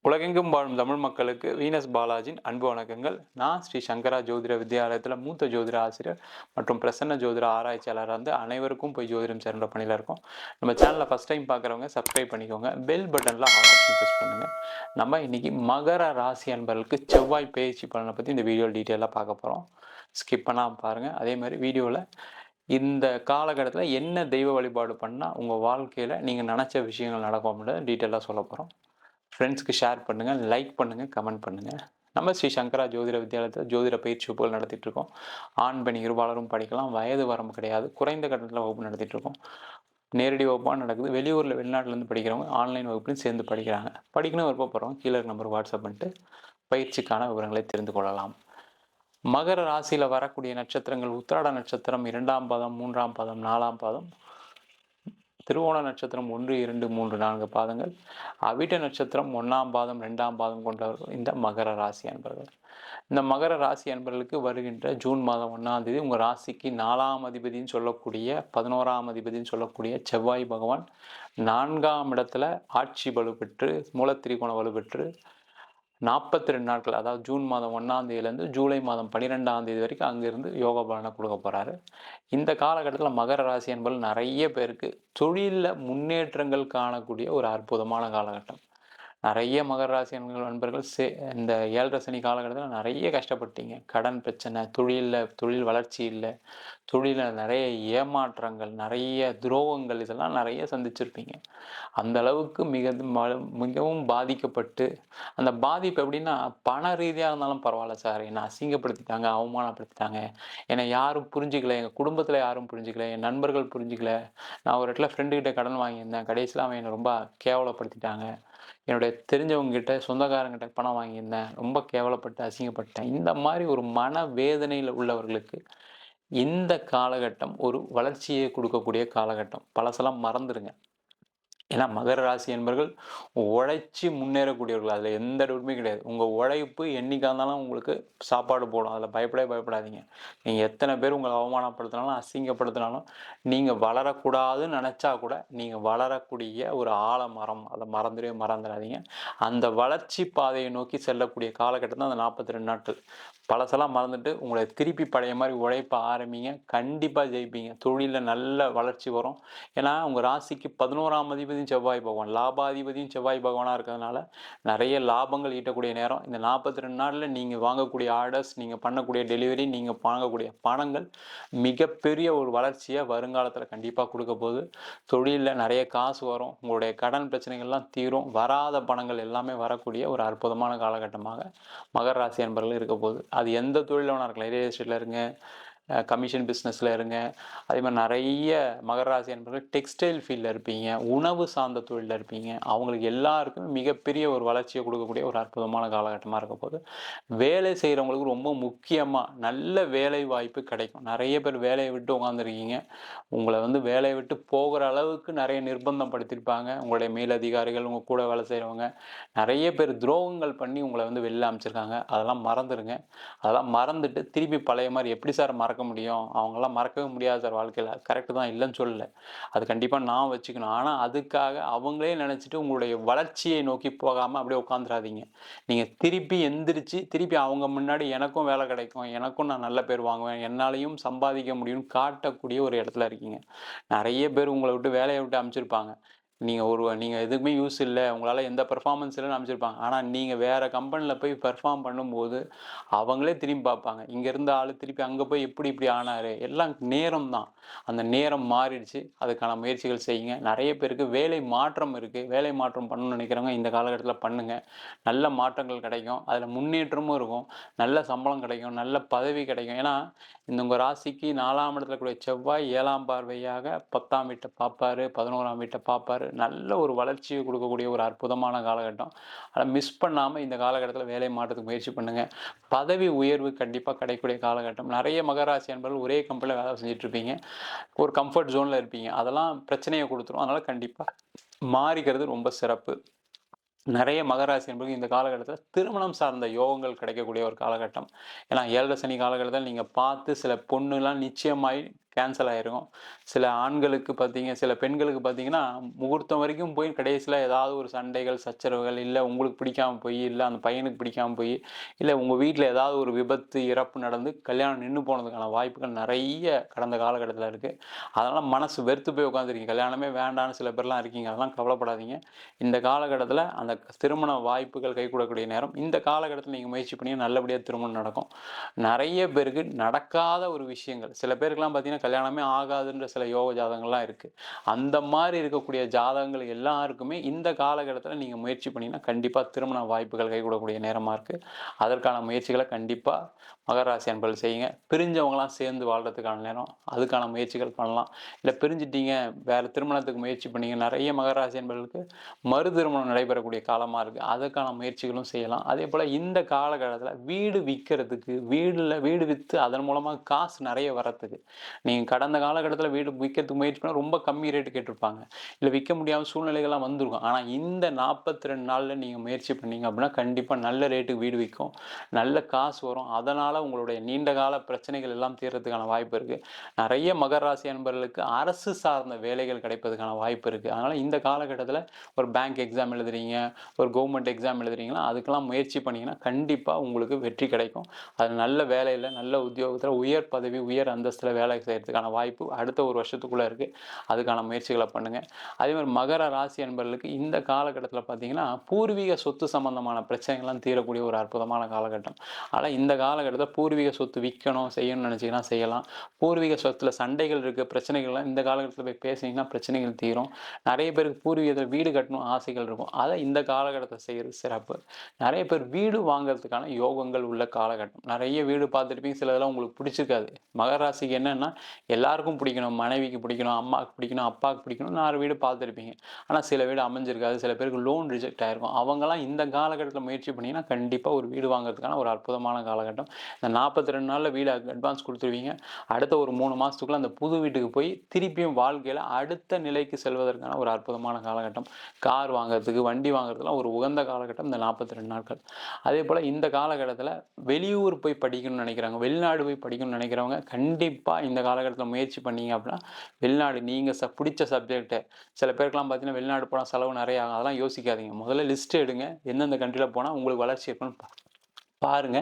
உலகெங்கும் வாழும் தமிழ் மக்களுக்கு வீனஸ் பாலாஜியின் அன்பு வணக்கங்கள். நான் ஸ்ரீ சங்கரா ஜோதிட வித்யாலயத்தில் மூத்த ஜோதிட ஆசிரியர் மற்றும் பிரசன்ன ஜோதிட ஆராய்ச்சியாளராக அனைவருக்கும் போய் ஜோதிடம் சேர்ந்த பணியில் இருக்கோம். நம்ம சேனலை ஃபஸ்ட் டைம் பார்க்குறவங்க சப்ஸ்கிரைப் பண்ணிக்கோங்க, பெல் பட்டனில் ஆல் ஆப்ஷன் ப்ரெஸ் பண்ணுங்கள். நம்ம இன்னைக்கு மகர ராசி அன்பர்களுக்கு செவ்வாய் பயிற்சி பலனை பற்றி இந்த வீடியோ டீட்டெயிலாக பார்க்க போகிறோம். ஸ்கிப் பண்ணாமல் பாருங்கள். அதே மாதிரி வீடியோவில் இந்த காலகட்டத்தில் என்ன தெய்வ வழிபாடு பண்ணால் உங்கள் வாழ்க்கையில் நீங்கள் நினச்ச விஷயங்கள் நடக்கும் அப்படின்னு டீட்டெயிலாக சொல்ல போகிறோம். ஃப்ரெண்ட்ஸ்க்கு ஷேர் பண்ணுங்கள், லைக் பண்ணுங்கள், கமெண்ட் பண்ணுங்கள். நம்ம ஸ்ரீ சங்கரா ஜோதிட வித்யாலயத்தில் ஜோதிட பயிற்சி வகுப்புகள் நடத்திட்டு இருக்கோம். ஆண் பெண் இருபாலரும் படிக்கலாம், வயது வரம்பு கிடையாது, குறைந்த கட்டணத்தில் வகுப்பு நடத்திட்டு இருக்கோம். நேரடி வகுப்பாக நடக்குது. வெளியூரில் வெளிநாட்டிலேருந்து படிக்கிறவங்க ஆன்லைன் வகுப்புலையும் சேர்ந்து படிக்கிறாங்க. படிக்கணும் விருப்பப்படுறவங்க கீழே நம்பர் வாட்ஸ்அப் பண்ணிட்டு பயிற்சிக்கான விவரங்களை தெரிந்து கொள்ளலாம். மகர ராசியில் வரக்கூடிய நட்சத்திரங்கள் உத்திராட நட்சத்திரம் 2ஆம் பாதம், 3ஆம் பாதம், 4ஆம் பாதம், திருவோண நட்சத்திரம் 1, 2, 3, 4 பாதங்கள், அவிட்ட நட்சத்திரம் 1ஆம் பாதம், 2ஆம் பாதம் கொண்டவர்கள் இந்த மகர ராசி அன்பர்கள். இந்த மகர ராசி அன்பர்களுக்கு வருகின்ற ஜூன் மாதம் 1ஆம் தேதி உங்கள் ராசிக்கு 4ஆம் அதிபதினு சொல்லக்கூடிய 11ஆம் அதிபதினு சொல்லக்கூடிய செவ்வாய் பகவான் 4ஆம் இடத்துல ஆட்சி வலுப்பெற்று மூலத்திரிகோண வலுப்பெற்று 42 நாட்கள், அதாவது ஜூன் மாதம் 1ஆம் தேதியிலேருந்து ஜூலை மாதம் 12ஆம் தேதி வரைக்கும் அங்கேருந்து யோக பலனை கொடுக்க போகிறாரு. இந்த காலகட்டத்தில் மகர ராசி என்பது நிறைய பேருக்கு தொழிலில் முன்னேற்றங்கள் காணக்கூடிய ஒரு அற்புதமான காலகட்டம். நிறைய மகர ராசி நண்பர்கள் இந்த 7.5 சனி காலகட்டத்தில் நிறைய கஷ்டப்பட்டீங்க. கடன் பிரச்சனை, தொழில் வளர்ச்சி இல்லை, தொழிலில் நிறைய ஏமாற்றங்கள், நிறைய துரோகங்கள், இதெல்லாம் நிறைய சந்திச்சிருப்பீங்க. அந்த அளவுக்கு மிகவும் பாதிக்கப்பட்டு, அந்த பாதிப்பு எப்படின்னா பண ரீதியாக இருந்தாலும் பரவாயில்ல சார், என்னை அசிங்கப்படுத்திட்டாங்க, அவமானப்படுத்திட்டாங்க, என்னை யாரும் புரிஞ்சிக்கல, எங்கள் குடும்பத்தில் யாரும் புரிஞ்சிக்கல, என் நண்பர்கள் புரிஞ்சிக்கல, நான் ஒரு இடத்துல ஃப்ரெண்டுக்கிட்ட கடன் வாங்கியிருந்தேன், கடைசியில் அவன் என்னை ரொம்ப கேவலப்படுத்திட்டாங்க, என்னுடைய தெரிஞ்சவங்ககிட்ட சொந்தக்காரங்கிட்ட பணம் வாங்கியிருந்தேன், ரொம்ப கேவலப்பட்டு அசிங்கப்பட்டேன். இந்த மாதிரி ஒரு மன வேதனையில் உள்ளவர்களுக்கு இந்த காலகட்டம் ஒரு வளர்ச்சியை கொடுக்கக்கூடிய காலகட்டம். பழசெல்லாம் மறந்துடுங்க. ஏன்னா மகர ராசி என்பர்கள் உழைச்சி முன்னேறக்கூடியவர்கள், அதில் எந்த டவுட்டுமே கிடையாது. உங்கள் உழைப்பு என்றைக்கா இருந்தாலும் உங்களுக்கு சாப்பாடு போடும், அதில் பயப்படாதீங்க. நீங்கள் எத்தனை பேர் உங்களை அவமானப்படுத்தினாலும் அசிங்கப்படுத்தினாலும் நீங்கள் வளரக்கூடாதுன்னு நினச்சா கூட நீங்கள் வளரக்கூடிய ஒரு ஆலமரம், அதை மறந்துடாதீங்க. அந்த வளர்ச்சி பாதையை நோக்கி செல்லக்கூடிய காலகட்டம் தான் அந்த 42 நாட்கள். பழசெல்லாம் மறந்துட்டு உங்களை திருப்பி பழைய மாதிரி உழைப்ப ஆரம்பிங்க. கண்டிப்பாக ஜெயிப்பீங்க. தொழிலில் நல்ல வளர்ச்சி வரும். ஏன்னா உங்கள் ராசிக்கு 11ஆம் அதிபதியும் செவ்வாய் பகவான், லாபாதிபதியும் செவ்வாய் பகவானாக இருக்கிறதுனால நிறைய லாபங்கள் ஈட்டக்கூடிய நேரம். இந்த 42 நாளில் நீங்கள் வாங்கக்கூடிய ஆர்டர்ஸ், நீங்கள் பண்ணக்கூடிய டெலிவரி, நீங்கள் வாங்கக்கூடிய பணங்கள் மிகப்பெரிய ஒரு வளர்ச்சியை வருங்காலத்தில் கண்டிப்பாக கொடுக்க போகுது. தொழிலில் நிறைய காசு வரும், உங்களுடைய கடன் பிரச்சனைகள்லாம் தீரும், வராத பணங்கள் எல்லாமே வரக்கூடிய ஒரு அற்புதமான காலகட்டமாக மகர ராசி அன்பர்கள் இருக்க போகுது. அது எந்த தொழிலில் வேணா இருக்கலாம். ரியல் எஸ்டேட்டில் இருங்க, கமிஷன் பிஸ்னஸில் இருங்க. அதே மாதிரி நிறைய மகர ராசி என்பவர்கள் டெக்ஸ்டைல் ஃபீல்டில் இருப்பீங்க, உணவு சார்ந்த தொழிலில் இருப்பீங்க. அவங்களுக்கு எல்லாருக்குமே மிகப்பெரிய ஒரு வளர்ச்சியை கொடுக்கக்கூடிய ஒரு அற்புதமான காலகட்டமாக இருக்க போது. வேலை செய்கிறவங்களுக்கு ரொம்ப முக்கியமாக நல்ல வேலை வாய்ப்பு கிடைக்கும். நிறைய பேர் வேலையை விட்டு உட்காந்துருக்கீங்க. உங்களை வேலையை விட்டு போகிற அளவுக்கு நிறைய நிர்பந்தம் படுத்தியிருப்பாங்க உங்களுடைய மேலதிகாரிகள், உங்கள் கூட வேலை செய்கிறவங்க. நிறைய பேர் துரோகங்கள் பண்ணி உங்களை வெளில அமைச்சிருக்காங்க. அதெல்லாம் மறந்துடுங்க. அதெல்லாம் மறந்துட்டு திருப்பி பழைய மாதிரி எப்படி சார் மறக்க முடியும், அவங்களாம் மறக்கவே முடியாது சார் வாழ்க்கையில். கரெக்டு தான், இல்லைன்னு சொல்லலை, அது கண்டிப்பாக நான் வச்சுக்கணும். ஆனால் அதுக்காக அவங்களே நினச்சிட்டு உங்களுடைய வளர்ச்சியை நோக்கி போகாமல் அப்படியே உட்காந்துடாதீங்க. நீங்கள் திருப்பி எந்திரிச்சு திருப்பி அவங்க முன்னாடி எனக்கும் வேலை கிடைக்கும், எனக்கும் நான் நல்ல பேர் வாங்குவேன், என்னாலையும் சம்பாதிக்க முடியும்னு காட்டக்கூடிய ஒரு இடத்துல இருக்கீங்க. நிறைய பேர் உங்களை விட்டு வேலையை விட்டு அமைச்சிருப்பாங்க. நீங்கள் எதுக்குமே யூஸ் இல்லை, உங்களால் எந்த பெர்ஃபார்மன்ஸ் இல்லைன்னு அமைச்சிருப்பாங்க. ஆனால் நீங்கள் வேறு கம்பெனியில் போய் பெர்ஃபார்ம் பண்ணும்போது அவங்களே திரும்பி பார்ப்பாங்க, இங்கே இருந்த ஆள் திருப்பி அங்கே போய் இப்படி ஆனார். எல்லாம் நேரம் தான். அந்த நேரம் மாறிடுச்சு. அதுக்கான முயற்சிகள் செய்யுங்க. நிறைய பேருக்கு வேலை மாற்றம் இருக்குது. வேலை மாற்றம் பண்ணணும்னு நினைக்கிறவங்க இந்த காலகட்டத்தில் பண்ணுங்கள். நல்ல மாற்றங்கள் கிடைக்கும், அதில் முன்னேற்றமும் இருக்கும், நல்ல சம்பளம் கிடைக்கும், நல்ல பதவி கிடைக்கும். ஏன்னா இந்த உங்கள் ராசிக்கு 4ஆம் இடத்துல கூடிய செவ்வாய் 7ஆம் பார்வையாக 10ஆம் வீட்டை பார்ப்பார், 11ஆம் வீட்டை பார்ப்பார். நல்ல ஒரு வளர்ச்சியை கொடுக்கக்கூடிய ஒரு அற்புதமான காலகட்டம். அதை மிஸ் பண்ணாமல் இந்த காலகட்டத்தில் வேலை மாற்றத்துக்கு முயற்சி பண்ணுங்கள். பதவி உயர்வு கண்டிப்பாக கிடைக்கக்கூடிய காலகட்டம். நிறைய மகராசி என்பவர்கள் ஒரே கம்பெனியில் வேலை செஞ்சிட்ருப்பீங்க, ஒரு கம்ஃபர்ட் ஜோனில் இருப்பீங்க. அதெல்லாம் பிரச்சனையை கொடுத்துரும். அதனால் கண்டிப்பாக மாறிக்கிறது ரொம்ப சிறப்பு. நிறைய மகராசி என்பது இந்த காலகட்டத்தில திருமணம் சார்ந்த யோகங்கள் கிடைக்கக்கூடிய ஒரு காலகட்டம். ஏன்னா 7 சனி காலகட்டத்தில நீங்க பார்த்து சில பொண்ணுலாம் நிச்சயமாயி கேன்சல் ஆயிரும். சில ஆண்களுக்கு பார்த்தீங்க சில பெண்களுக்கு பார்த்தீங்கன்னா, முகூர்த்தம் வரைக்கும் போய் கடைசியில ஏதாவது ஒரு சண்டைகள், சச்சரவுகள், இல்ல உங்களுக்கு பிடிக்காம போயி, இல்ல அந்த பையனுக்கு பிடிக்காம போயி, இல்ல உங்க வீட்ல ஏதாவது ஒரு விபத்து, இறப்பு நடந்து கல்யாணம் நின்னு போனதுக்கான வாய்ப்புகள் நெறைய கடந்த காலகட்டத்தில இருக்கு. அதனால மனசு வெறுத்து போய் உட்காந்துருக்கீங்க. கல்யாணமே வேண்டான்னு சில பேர்லாம் இருக்கீங்க. அதெல்லாம் கவலைப்படாதீங்க. இந்த காலகட்டத்தில அந்த திருமண வாய்ப்புகள் கைகூடக்கூடிய நேரம். இந்த காலகட்டத்தில நீங்க முயற்சி பண்ணீங்கன்னா நல்லபடியா திருமணம் நடக்கும். நெறைய பேருக்கு நடக்காத ஒரு விஷயங்கள். சில பேருக்குலாம் பார்த்தீங்கன்னா, கல்யாணமே ஆகாதுன்ற சில யோக ஜாதகங்கள்லாம் இருக்கு. அந்த மாரி இருக்கக்கூடிய ஜாதகங்கள் எல்லாருக்குமே இந்த காலகட்டத்தில நீங்க முயற்சி பண்ணீங்கன்னா, கண்டிப்பா திருமண வாய்ப்புகள் கைகூடக்கூடிய நேரமா இருக்கு. அதற்கான முயற்சிகள கண்டிப்பா மகர ராசி அன்பர்கள் செய்யுங்க. பிரிஞ்சவங்கலாம் சேர்ந்து வாழ்றதுக்கான நேரம். அதுக்கான முயற்சிகள் பண்ணலாம். இல்ல பிரிஞ்சுட்டீங்க, வேற திருமணத்துக்கு முயற்சி பண்ணீங்க. நெறைய மகர ராசி அன்பர்களுக்கு மறு திருமணம் நடைபெறக்கூடிய காலமா இருக்கு. அதற்கான முயற்சிகளும் செய்யலாம். அதேபோல இந்த காலகட்டத்தில வீடு விக்கிறதுக்கு, வீடு வித்து அதன் மூலமா காசு நெறைய வரத்துக்கு. நீங்க கடந்த காலகட்டத்தில வீடு விக்கிறதுக்கு முயற்சி பண்ணா ரொம்ப கம்மி ரேட் கேட்டிருப்பாங்க. இல்ல விக்க முடியாம சூழ்நிலைகள்லாம் வந்திருக்கும். ஆனா இந்த 42 நாள்ல நீங்க முயற்சி பண்ணீங்க அப்படின்னா, கண்டிப்பா நல்ல ரேட்டுக்கு வீடு விக்கும். நல்ல காசு வரும். அதனால உங்களுடைய நீண்ட கால பிரச்சனைகள் எல்லாம் தீர்றதுக்கான வாய்ப்பு இருக்கு. நெறைய மகர ராசி அன்பர்களுக்கு அரசு சார்ந்த வேலைகள் கிடைப்பதற்கான வாய்ப்பு இருக்கு. அதனால இந்த காலகட்டத்தில ஒரு பேங்க் எக்ஸாம் எழுதுறீங்க, ஒரு கவர்மெண்ட் எக்ஸாம் எழுதுறீங்கன்னா, அதுக்கெல்லாம் முயற்சி பண்ணீங்கன்னா, கண்டிப்பா உங்களுக்கு வெற்றி கிடைக்கும். அது நல்ல வேலையில, நல்ல உத்தியோகத்தில, உயர் பதவி, உயர் அந்தஸ்தில வேலை செய்றதுக்கான வாய்ப்பு அடுத்த 1 வருஷத்துக்குள்ள இருக்கு. அதுக்கான முயற்சிகள பண்ணுங்க. அதேமாரி மகர ராசி அன்பர்களுக்கு இந்த காலகட்டத்தில பார்த்தீங்கன்னா, பூர்வீக சொத்து சம்மந்தமான பிரச்சனைகள்லாம் தீரக்கூடிய ஒரு அற்புதமான காலகட்டம். ஆனா இந்த காலகட்டத்தில பூர்வீக சொத்து விக்கணும், செய்யணும்னு நெனச்சீங்கன்னா செய்யலாம். பூர்வீக சொத்துல சண்டைகள் இருக்கு, பிரச்சனைகள்லாம் இந்த காலகட்டத்தில போய் பேசினீங்கன்னா பிரச்சனைகள் தீரும். நெறைய பேருக்கு பூர்வீகத்தில வீடு கட்டணும் ஆசைகள் இருக்கும். அத இந்த காலகட்டத்தில செய்றது சிறப்பு. நெறைய பேர் வீடு வாங்குறதுக்கான யோகங்கள் உள்ள காலகட்டம். நெறைய வீடு பார்த்துருப்பீங்க. சிலதெல்லாம் உங்களுக்கு பிடிச்சிருக்காது. மகர ராசிக்கு என்னன்னா, எல்லாருக்கும் பிடிக்கணும். மனைவிக்கு பிடிக்கணும், அம்மாவுக்கு பிடிக்கணும், அப்பாவுக்கு பிடிக்கணும் 4 வீடு பார்த்துருப்பீங்க. ஆனா சில வீடு அமைஞ்சிருக்காது. சில பேருக்கு லோன் ரிஜெக்ட் ஆயிருக்கும். அவங்கலாம் இந்த காலகட்டத்தில முயற்சி பண்ணீங்கன்னா, கண்டிப்பா ஒரு வீடு வாங்குறதுக்கான ஒரு அற்புதமான காலகட்டம். இந்த 42 நாள்ல வீடு அட்வான்ஸ் குடுத்துருவீங்க. அடுத்த ஒரு 3 மாசத்துக்குள்ள அந்த புது வீட்டுக்கு போய் திருப்பியும் வாழ்க்கையில அடுத்த நிலைக்கு செல்வதற்கான ஒரு அற்புதமான காலகட்டம். கார் வாங்குறதுக்கு, வண்டி வாங்குறதுக்குலாம் ஒரு உகந்த காலகட்டம் இந்த 42 நாட்கள். அதேபோல இந்த காலகட்டத்தில வெளியூர் போய் படிக்கணும்னு நெனைக்கிறாங்க. வெளிநாடு போய் படிக்கணும்னு நெனைக்கிறவங்க, கண்டிப்பா இந்த காலகட்டத்தில முயற்சி பண்ணீங்க அப்படின்னா, வெளிநாடு நீங்க புடிச்ச சப்ஜெக்ட் சில பேருக்குலாம் பார்த்தீங்கன்னா, வெளிநாடு போனா செலவு நெறைய ஆகும். அதெல்லாம் யோசிக்காதீங்க. முதல்ல லிஸ்ட் எடுங்க. எந்தெந்த கண்ட்ரில போனா உங்களுக்கு வளர்ச்சி இருக்குன்னு பாருங்க.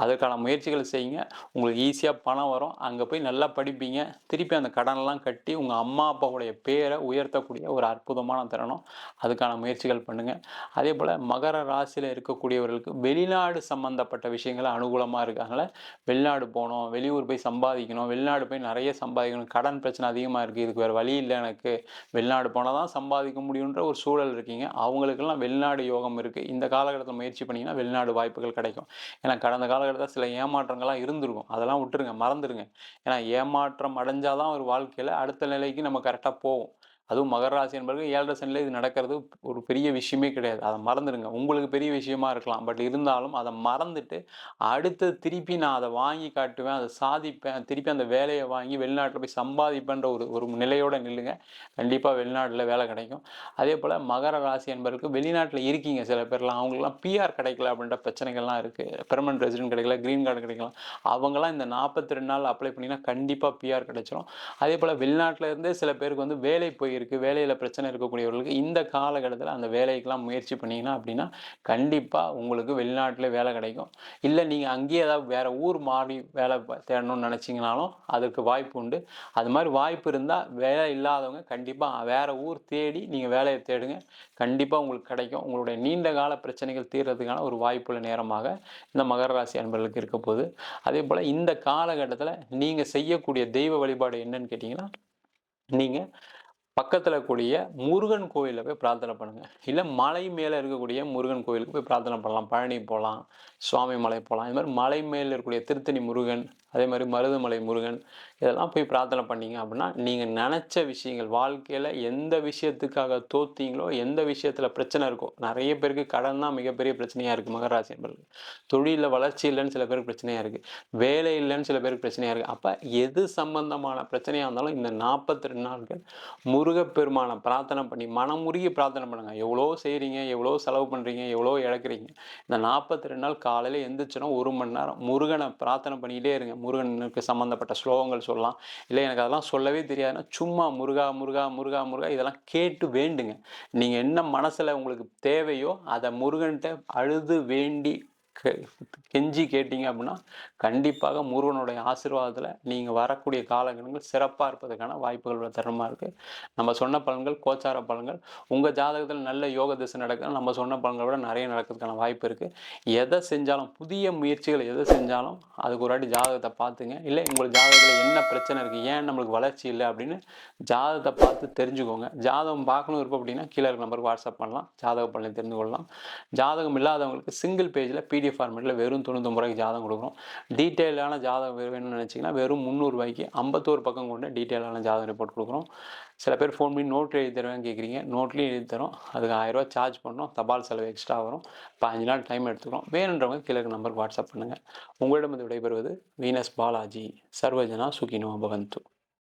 அதற்கான முயற்சிகள் செய்யுங்க. உங்களுக்கு ஈஸியா பணம் வரும். அங்க போய் நல்லா படிப்பீங்க. திருப்பி அந்த கடனெல்லாம் கட்டி உங்க அம்மா, அப்பாவுடைய பேர உயர்த்தக்கூடிய ஒரு அற்புதமான தருணம். அதுக்கான முயற்சிகள் பண்ணுங்க. அதேபோல மகர ராசியில இருக்கக்கூடியவர்களுக்கு வெளிநாடு சம்பந்தப்பட்ட விஷயங்கள் அனுகூலமா இருக்கு. அதனால வெளிநாடு போணும், வெளியூர் போய் சம்பாதிக்கணும், வெளிநாடு போய் நெறைய சம்பாதிக்கணும், கடன் பிரச்சனை அதிகமா இருக்கு. இதுக்கு வேற வழி இல்ல எனக்கு. வெளிநாடு போனா தான் சம்பாதிக்க முடியுன்ற ஒரு சூழல் இருக்கீங்க. அவங்களுக்கெல்லாம் வெளிநாடு யோகம் இருக்கு. இந்த காலகட்டத்தில முயற்சி பண்ணீங்கன்னா, வெளிநாடு வாய்ப்புகள் கிடைக்கும். ஏன்னா கடந்த காலகட்டத்தில சில ஏமாற்றங்கள்லாம் இருந்திருக்கும். அதெல்லாம் விட்டுருங்க, மறந்துருங்க. ஏன்னா ஏமாற்றம் அடைஞ்சா தான் ஒரு வாழ்க்கையில அடுத்த நிலைக்கு நம்ம கரெக்ட்டா போவோம். அதுவும் மகர ராசி என்பவர்கள் 7 சனியில இது நடக்கிறது ஒரு பெரிய விஷயமே கிடையாது. அத மறந்துருங்க. உங்களுக்கு பெரிய விஷயமா இருக்கலாம். பட் இருந்தாலும் அத மறந்துட்டு, அடுத்து திருப்பி நான் அத வாங்கி காட்டுவேன், அத சாதிப்பேன், திருப்பி அந்த வேலைய வாங்கி வெளிநாட்ல போய் சம்பாதிப்பேன்ற ஒரு ஒரு நிலையோட நில்லுங்க. கண்டிப்பா வெளிநாட்ல வேலை கிடைக்கும். அதேபோல மகர ராசி என்பவருக்கு வெளிநாட்ல இருக்கீங்க சில பேர்லாம். அவங்களுக்குலாம் பிஆர் கிடைக்கல அப்படின்ற பிரச்சனைகள்லாம் இருக்கு. பெர்மனன்ட் ரெசிடென்ட் கிடைக்கல, கிரீன் கார்டு கிடைக்கல. அவங்கலாம் இந்த 42 நாள்ல அப்ளை பண்ணீங்கன்னா, கண்டிப்பா பிஆர் கிடைச்சிரும். அதேபோல வெளிநாட்ல இருந்தே சில பேருக்கு வந்து வேலை போயிருக்கு, வேலையில பிரச்சனை இருக்கக்கூடியவர்களுக்கு இந்த காலகட்டத்தில அந்த வேலைக்கெல்லாம் முயற்சி பண்ணீங்கன்னா அப்படின்னா, கண்டிப்பா உங்களுக்கு வெளிநாட்டிலே வேலை கிடைக்கும். இல்ல நீங்க அங்கேயே ஏதாவது வேற ஊர் மாறி வேலை தேடணும்னு நினைச்சீங்கனாலும், அதற்கு வாய்ப்பு உண்டு. அது மாரி வாய்ப்பு இருந்தா, வேலை இல்லாதவங்க கண்டிப்பா வேற ஊர் தேடி நீங்க வேலைய தேடுங்க. கண்டிப்பா உங்களுக்கு கிடைக்கும். உங்களுடைய நீண்ட கால பிரச்சனைகள் தீர்றதுக்கான ஒரு வாய்ப்புள்ள நேரமாக இந்த மகர ராசி அன்பர்களுக்கு இருக்க போகுது. அதேபோல இந்த காலகட்டத்தில நீங்க செய்யக்கூடிய தெய்வ வழிபாடு என்னன்னு கேட்டீங்கன்னா, நீங்க பக்கத்துல கூடிய முருகன் கோயில்ல போய் பிரார்த்தனை பண்ணுங்க. இல்ல மலை மேல இருக்கக்கூடிய முருகன் கோயிலுக்கு போய் பிரார்த்தனை பண்ணலாம். பழனி போலாம், சுவாமி மலை போலாம். இது மாரி மலை மேல இருக்கக்கூடிய திருத்தணி முருகன், அதே மாரி மருதமலை முருகன், இதெல்லாம் போய் பிரார்த்தனை பண்ணீங்க அப்படின்னா, நீங்க நெனச்ச விஷயங்கள் வாழ்க்கையில எந்த விஷயத்துக்காக தோத்தீங்களோ, எந்த விஷயத்துல பிரச்சனை இருக்கோ, நெறைய பேருக்கு கடன் தான் மிகப்பெரிய பிரச்சனையா இருக்கு மகர ராசி அன்பர்களுக்கு. தொழில்ல வளர்ச்சி இல்லன்னு சில பேருக்கு பிரச்சனையா இருக்கு. வேலை இல்லன்னு சில பேருக்கு பிரச்சனையா இருக்கு. அப்ப எது சம்பந்தமான பிரச்சனையா இருந்தாலும் இந்த 42 நாட்கள் முருகப்பெருமான பிரார்த்தனை பண்ணி, மனமுருகி பிரார்த்தனை பண்ணுங்க. எவ்வளோ செய்றீங்க, எவ்வளோ செலவு பண்றீங்க, எவ்வளோ இழக்கிறீங்க. இந்த 42 நாள் காலையில எந்திரிச்சோன 1 மணி நேரம் முருகன பிரார்த்தனை பண்ணிக்கிட்டே இருங்க. முருகனுக்கு சம்மந்தப்பட்ட ஸ்லோகங்கள் சொல்லலாம். இல்ல எனக்கு அதெல்லாம் சொல்லவே தெரியாதுன்னா, சும்மா முருகா, முருகா, முருகா, முருகா இதெல்லாம் கேட்டு வேண்டுங்க. நீங்க என்ன மனசுல உங்களுக்கு தேவையோ, அத முருகன்ட்ட அழுது வேண்டி கெ கெஞ்சி கேட்டீங்க அப்படின்னா, கண்டிப்பாக முருகனுடைய ஆசீர்வாதத்துல நீங்க வரக்கூடிய காலகட்டங்கள் சிறப்பா இருப்பதற்கான வாய்ப்புகள் தருணமா இருக்கு. நம்ம சொன்ன பலன்கள் கோச்சார பலன்கள். உங்க ஜாதகத்துல நல்ல யோக திசை நடக்குதுன்னா, நம்ம சொன்ன பலன்கள விட நெறைய நடக்கிறதுக்கான வாய்ப்பு இருக்கு. எத செஞ்சாலும் புதிய முயற்சிகள் எத செஞ்சாலும் அதுக்கு ஒரு வாட்டி ஜாதகத்த பார்த்துங்க. இல்ல உங்க ஜாதகத்துல என்ன பிரச்சனை இருக்கு? ஏன் நம்மளுக்கு வளர்ச்சி இல்ல? அப்படின்னு ஜாதகத்த பார்த்து தெரிஞ்சுக்கோங்க. ஜாதகம் பார்க்கணும் விருப்பம் அப்படின்னா, கீழ இருக்க நம்பருக்கு வாட்ஸ்அப் பண்ணலாம். ஜாதக பலனை தெரிந்து கொள்ளலாம். ஜாதகம் இல்லாதவங்களுக்கு சிங்கிள் பேஜ்ல பிடிஎஃப் ஃபார்மேட்ல வெறும் ரூ. 99 ஜாதகம் குடுக்குறோம். டீட்டெயிலான ஜாதகம் வேணும்னு நினைச்சீங்கன்னா, வெறும் ரூ. 300 51 பக்கம் கொண்ட டீட்டெயிலான ஜாதக ரிப்போர்ட் குடுக்குறோம். சில பேர் ஃபோன் பண்ணி நோட்ல எழுதி தருவேன்னு கேட்குறீங்க. நோட்லயும் எழுதி தரோம். அதுக்கு ரூ. 1000 சார்ஜ் பண்ணணும். தபால் செலவு எக்ஸ்ட்ரா வரும். 15 நாள் டைம் எடுத்துக்கிறோம். வேணுன்றவங்க கீழ இருக்க நம்பருக்கு வாட்ஸ்அப் பண்ணுங்க. உங்களிடமிருந்து விடைபெறுவது வீனஸ் பாலாஜி. சர்வஜனா சுகினோ பவந்து.